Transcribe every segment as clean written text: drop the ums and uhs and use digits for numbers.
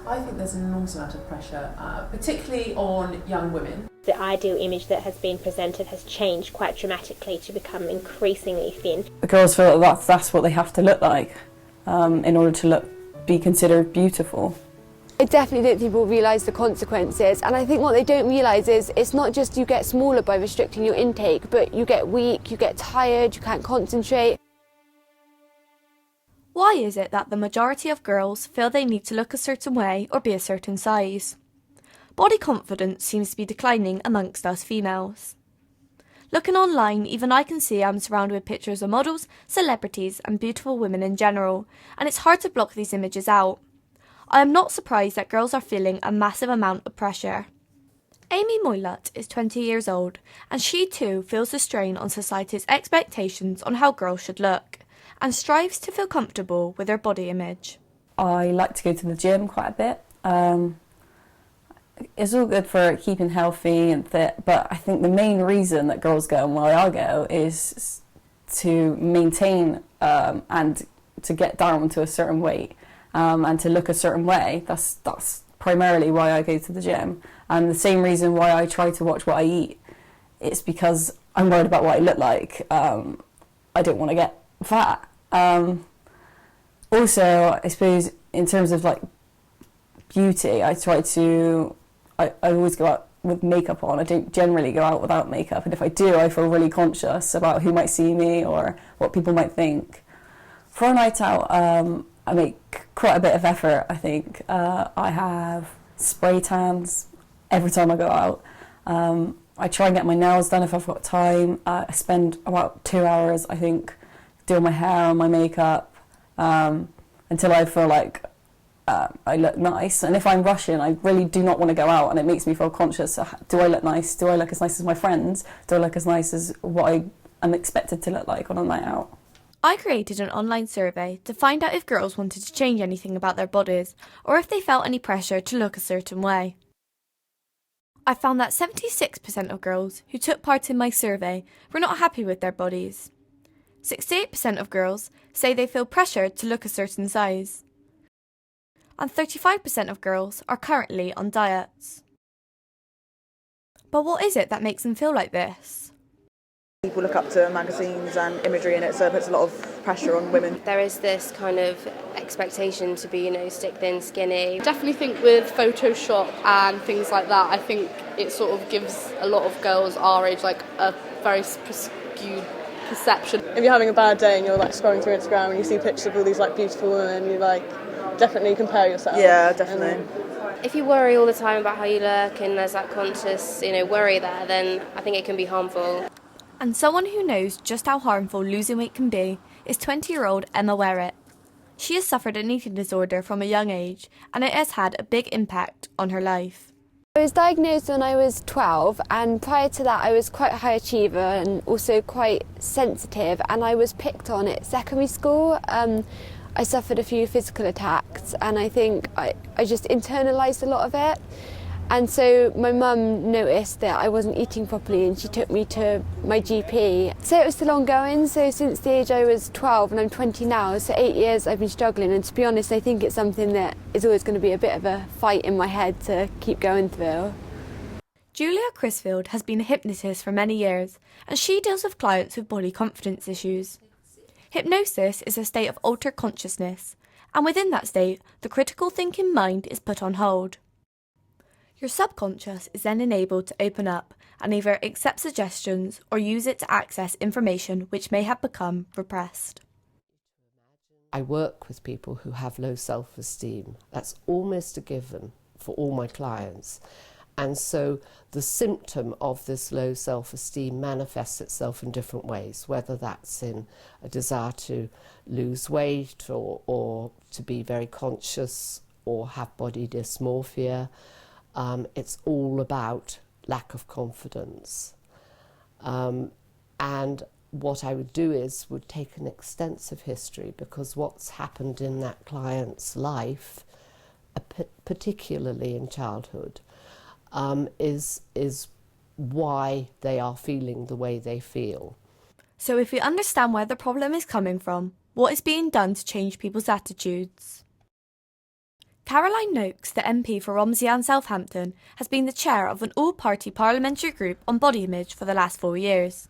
I think there's an enormous amount of pressure, particularly on young women. The ideal image that has been presented has changed quite dramatically to become increasingly thin. The girls feel that that's what they have to look like in order to be considered beautiful. I definitely don't think people realise the consequences, and I think what they don't realise is it's not just you get smaller by restricting your intake, but you get weak, you get tired, you can't concentrate. Why is it that the majority of girls feel they need to look a certain way or be a certain size? Body confidence seems to be declining amongst us females. Looking online, even I can see I'm surrounded with pictures of models, celebrities and beautiful women in general, and it's hard to block these images out. I am not surprised that girls are feeling a massive amount of pressure. Amy Moylott is 20 years old, and she too feels the strain on society's expectations on how girls should look, and strives to feel comfortable with her body image. I like to go to the gym quite a bit. It's all good for keeping healthy and fit, but I think the main reason that girls go and why I go is to maintain and to get down to a certain weight. And to look a certain way. That's primarily why I go to the gym. And the same reason why I try to watch what I eat. It's because I'm worried about what I look like. I don't want to get fat. Also, I suppose in terms of like beauty, I always go out with makeup on. I don't generally go out without makeup. And if I do, I feel really conscious about who might see me or what people might think. For a night out, I make quite a bit of effort, I think. I have spray tans every time I go out. I try and get my nails done if I've got time. I spend about 2 hours, I think, doing my hair and my makeup until I feel like I look nice. And if I'm rushing, I really do not want to go out, and it makes me feel conscious. Do I look nice? Do I look as nice as my friends? Do I look as nice as what I am expected to look like on a night out? I created an online survey to find out if girls wanted to change anything about their bodies or if they felt any pressure to look a certain way. I found that 76% of girls who took part in my survey were not happy with their bodies. 68% of girls say they feel pressured to look a certain size. And 35% of girls are currently on diets. But what is it that makes them feel like this? People look up to magazines and imagery in it, so it puts a lot of pressure on women. There is this kind of expectation to be, stick thin, skinny. Definitely think with Photoshop and things like that, I think it sort of gives a lot of girls our age like a very skewed perception. If you're having a bad day and you're like scrolling through Instagram and you see pictures of all these like beautiful women, you like definitely compare yourself. Yeah, definitely. If you worry all the time about how you look and there's that conscious, worry there, then I think it can be harmful. And someone who knows just how harmful losing weight can be is 20-year-old Emma Werrett. She has suffered an eating disorder from a young age, and it has had a big impact on her life. I was diagnosed when I was 12, and prior to that I was quite a high achiever and also quite sensitive, and I was picked on at secondary school. I suffered a few physical attacks, and I think I just internalised a lot of it. And so my mum noticed that I wasn't eating properly, and she took me to my GP. So it was still ongoing, so since the age I was 12 and I'm 20 now, so 8 years I've been struggling, and to be honest I think it's something that is always going to be a bit of a fight in my head to keep going through. Julia Crisfield has been a hypnotist for many years, and she deals with clients with body confidence issues. Hypnosis is a state of altered consciousness, and within that state, the critical thinking mind is put on hold. Your subconscious is then enabled to open up and either accept suggestions or use it to access information which may have become repressed. I work with people who have low self-esteem. That's almost a given for all my clients. And so the symptom of this low self-esteem manifests itself in different ways, whether that's in a desire to lose weight or to be very conscious or have body dysmorphia. It's all about lack of confidence. And what I would do would take an extensive history, because what's happened in that client's life, particularly in childhood, is why they are feeling the way they feel. So if we understand where the problem is coming from, what is being done to change people's attitudes? Caroline Noakes, the MP for Romsey and Southampton, has been the chair of an all-party parliamentary group on body image for the last 4 years.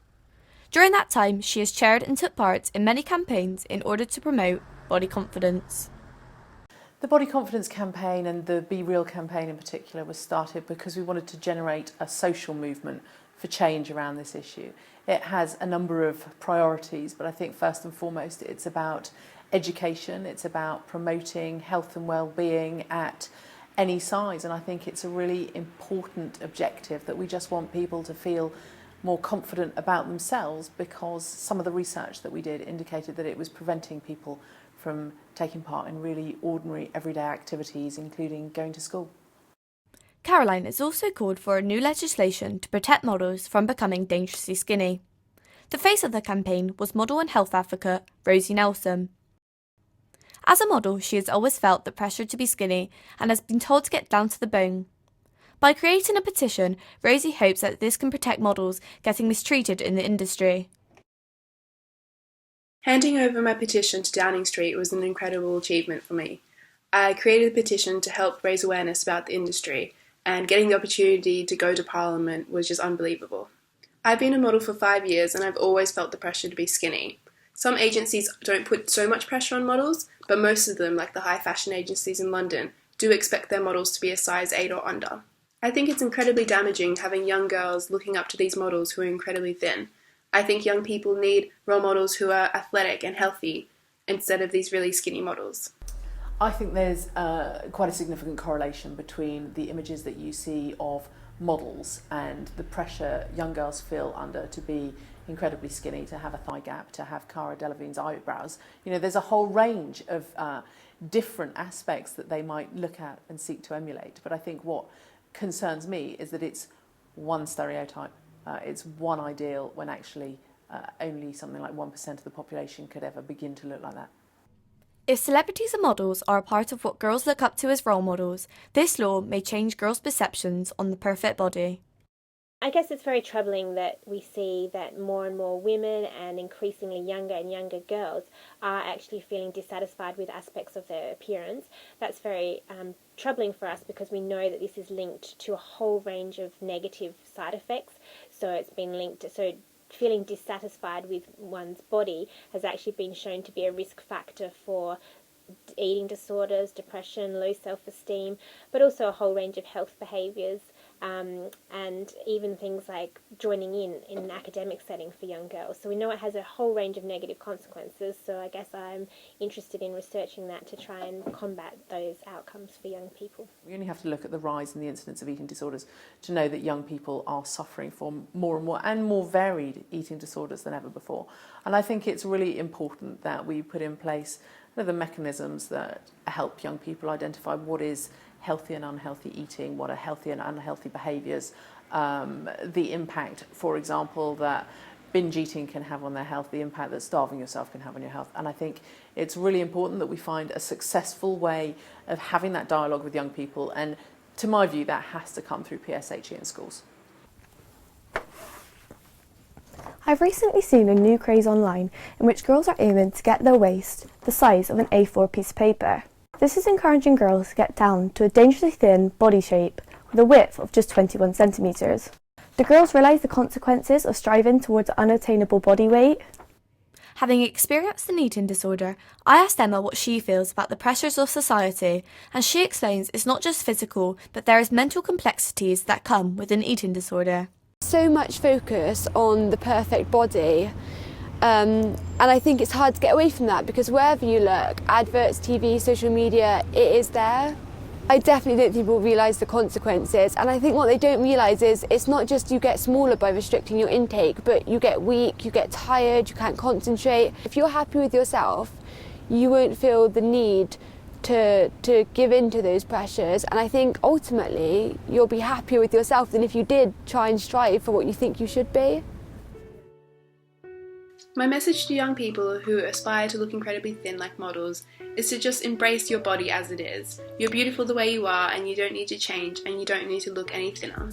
During that time, she has chaired and took part in many campaigns in order to promote body confidence. The body confidence campaign and the Be Real campaign in particular was started because we wanted to generate a social movement for change around this issue. It has a number of priorities, but I think first and foremost it's about education, it's about promoting health and well-being at any size, and I think it's a really important objective that we just want people to feel more confident about themselves, because some of the research that we did indicated that it was preventing people from taking part in really ordinary everyday activities, including going to school. Caroline has also called for a new legislation to protect models from becoming dangerously skinny. The face of the campaign was model and health advocate Rosie Nelson. As a model, she has always felt the pressure to be skinny and has been told to get down to the bone. By creating a petition, Rosie hopes that this can protect models getting mistreated in the industry. Handing over my petition to Downing Street was an incredible achievement for me. I created a petition to help raise awareness about the industry, and getting the opportunity to go to Parliament was just unbelievable. I've been a model for 5 years and I've always felt the pressure to be skinny. Some agencies don't put so much pressure on models, but most of them, like the high fashion agencies in London, do expect their models to be a size 8 or under. I think it's incredibly damaging having young girls looking up to these models who are incredibly thin. I think young people need role models who are athletic and healthy instead of these really skinny models. I think there's quite a significant correlation between the images that you see of models and the pressure young girls feel under to be incredibly skinny, to have a thigh gap, to have Cara Delevingne's eyebrows. You know, there's a whole range of different aspects that they might look at and seek to emulate. But I think what concerns me is that it's one stereotype, it's one ideal, when actually only something like 1% of the population could ever begin to look like that. If celebrities and models are a part of what girls look up to as role models, this law may change girls' perceptions on the perfect body. I guess it's very troubling that we see that more and more women and increasingly younger and younger girls are actually feeling dissatisfied with aspects of their appearance. That's very troubling for us, because we know that this is linked to a whole range of negative side effects. So it's been linked to, so feeling dissatisfied with one's body has actually been shown to be a risk factor for eating disorders, depression, low self-esteem, but also a whole range of health behaviours, and even things like joining in an academic setting for young girls. So we know it has a whole range of negative consequences, so I guess I'm interested in researching that to try and combat those outcomes for young people. We only have to look at the rise in the incidence of eating disorders to know that young people are suffering from more and more varied eating disorders than ever before. And I think it's really important that we put in place the mechanisms that help young people identify what is healthy and unhealthy eating, what are healthy and unhealthy behaviours, the impact, for example, that binge eating can have on their health, the impact that starving yourself can have on your health. And I think it's really important that we find a successful way of having that dialogue with young people, and to my view that has to come through PSHE in schools. I've recently seen a new craze online in which girls are aiming to get their waist the size of an A4 piece of paper. This is encouraging girls to get down to a dangerously thin body shape with a width of just 21 centimetres. Do girls realise the consequences of striving towards an unattainable body weight? Having experienced an eating disorder, I asked Emma what she feels about the pressures of society, and she explains it's not just physical, but there is mental complexities that come with an eating disorder. So much focus on the perfect body, and I think it's hard to get away from that, because wherever you look, adverts, TV, social media, it is there. I definitely don't think people realise the consequences, and I think what they don't realise is it's not just you get smaller by restricting your intake, but you get weak, you get tired, you can't concentrate. If you're happy with yourself, you won't feel the need to give in to those pressures, and I think ultimately you'll be happier with yourself than if you did try and strive for what you think you should be. My message to young people who aspire to look incredibly thin like models is to just embrace your body as it is. You're beautiful the way you are, and you don't need to change, and you don't need to look any thinner.